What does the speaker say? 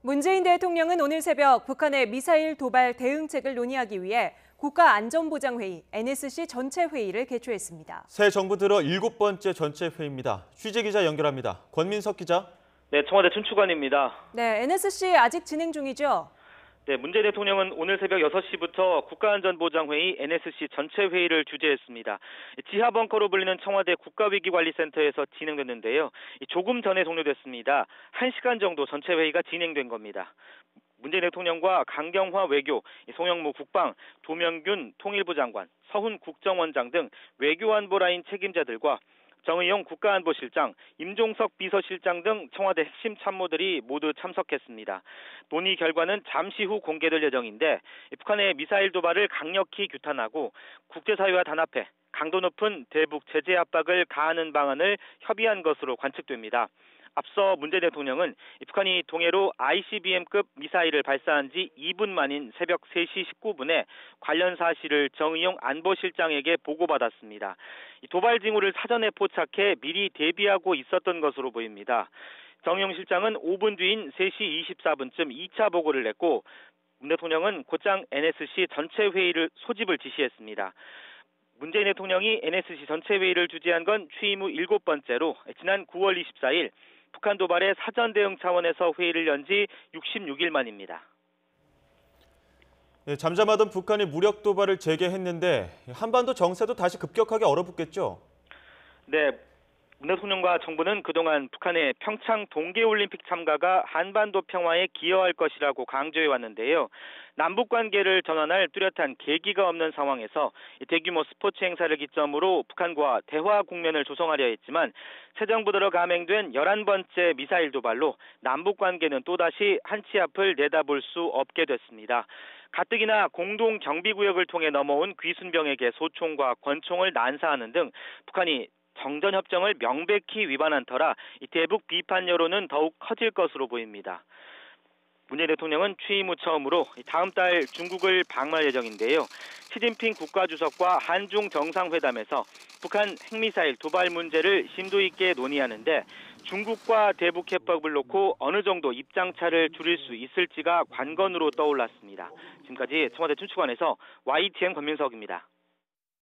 문재인 대통령은 오늘 새벽 북한의 미사일 도발 대응책을 논의하기 위해 국가안전보장회의 NSC 전체 회의를 개최했습니다. 새 정부 들어 7번째 전체 회의입니다. 취재 기자 연결합니다. 권민석 기자. 네, 청와대 춘추관입니다. 네, NSC 아직 진행 중이죠? 네, 문재인 대통령은 오늘 새벽 6시부터 국가안전보장회의 NSC 전체 회의를 주재했습니다. 지하 벙커로 불리는 청와대 국가위기관리센터에서 진행됐는데요. 조금 전에 종료됐습니다. 1시간 정도 전체 회의가 진행된 겁니다. 문재인 대통령과 강경화 외교, 송영무 국방, 조명균 통일부 장관, 서훈 국정원장 등 외교안보 라인 책임자들과 정의용 국가안보실장, 임종석 비서실장 등 청와대 핵심 참모들이 모두 참석했습니다. 논의 결과는 잠시 후 공개될 예정인데 북한의 미사일 도발을 강력히 규탄하고 국제사회와 단합해 강도 높은 대북 제재 압박을 가하는 방안을 협의한 것으로 관측됩니다. 앞서 문재인 대통령은 북한이 동해로 ICBM급 미사일을 발사한 지 2분 만인 새벽 3시 19분에 관련 사실을 정의용 안보실장에게 보고받았습니다. 도발 징후를 사전에 포착해 미리 대비하고 있었던 것으로 보입니다. 정의용 실장은 5분 뒤인 3시 24분쯤 2차 보고를 냈고 문 대통령은 곧장 NSC 전체 회의를 소집을 지시했습니다. 문재인 대통령이 NSC 전체 회의를 주재한 건 취임 후 7번째로 지난 9월 24일 북한 도발의 사전 대응 차원에서 회의를 연 지 66일 만입니다. 네, 잠잠하던 북한이 무력 도발을 재개했는데 한반도 정세도 다시 급격하게 얼어붙겠죠? 네, 문 대통령과 정부는 그동안 북한의 평창 동계올림픽 참가가 한반도 평화에 기여할 것이라고 강조해왔는데요. 남북 관계를 전환할 뚜렷한 계기가 없는 상황에서 대규모 스포츠 행사를 기점으로 북한과 대화 국면을 조성하려 했지만 새 정부 들어 감행된 11번째 미사일 도발로 남북 관계는 또다시 한 치 앞을 내다볼 수 없게 됐습니다. 가뜩이나 공동 경비구역을 통해 넘어온 귀순병에게 소총과 권총을 난사하는 등 북한이 정전협정을 명백히 위반한 터라 대북 비판 여론은 더욱 커질 것으로 보입니다. 문재인 대통령은 취임 후 처음으로 다음 달 중국을 방문할 예정인데요. 시진핑 국가주석과 한중 정상회담에서 북한 핵미사일 도발 문제를 심도 있게 논의하는데 중국과 대북 해법을 놓고 어느 정도 입장차를 줄일 수 있을지가 관건으로 떠올랐습니다. 지금까지 청와대 춘추관에서 YTN 권민석입니다.